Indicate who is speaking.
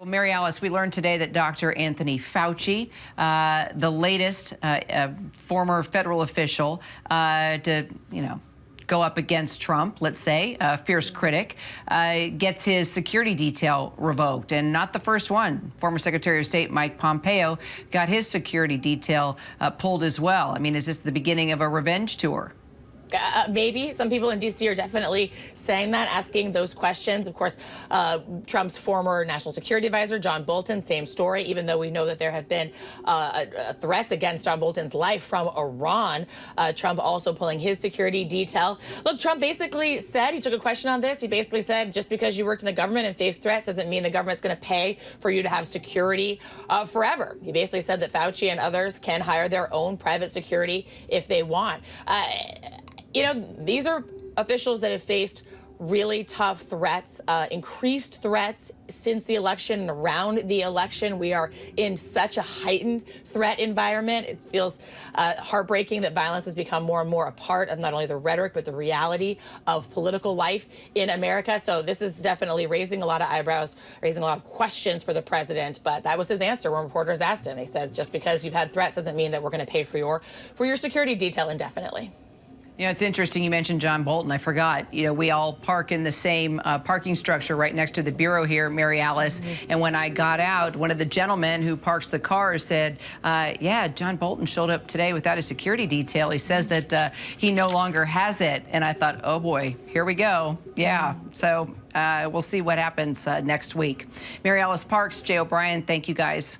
Speaker 1: Well, Mary Alice, we learned today that Dr. Anthony Fauci, the latest former federal official to, go up against Trump, let's say, a fierce critic, gets his security detail revoked. And not the first one. Former Secretary of State Mike Pompeo got his security detail pulled as well. I mean, is this the beginning of a revenge tour?
Speaker 2: Maybe. Some people in D.C. are definitely saying that, asking those questions. Of course, Trump's former national security advisor, John Bolton, same story, even though we know that there have been threats against John Bolton's life from Iran. Trump also pulling his security detail. Look, Trump basically said, he took a question on this, he basically said, just because you worked in the government and faced threats doesn't mean the government's going to pay for you to have security forever. He basically said that Fauci and others can hire their own private security if they want. These are officials that have faced really tough threats, increased threats since the election and around the election. We are in such a heightened threat environment. It feels heartbreaking that violence has become more and more a part of not only the rhetoric, but the reality of political life in America. So this is definitely raising a lot of eyebrows, raising a lot of questions for the president. But that was his answer when reporters asked him. He said, just because you've had threats doesn't mean that we're going to pay for your security detail indefinitely.
Speaker 1: It's interesting you mentioned John Bolton. I forgot. We all park in the same parking structure right next to the Bureau here, Mary Alice. And when I got out, one of the gentlemen who parks the cars said, yeah, John Bolton showed up today without a security detail. He says that he no longer has it. And I thought, oh, boy, here we go. Yeah. So we'll see what happens next week. Mary Alice Parks, Jay O'Brien, thank you, guys.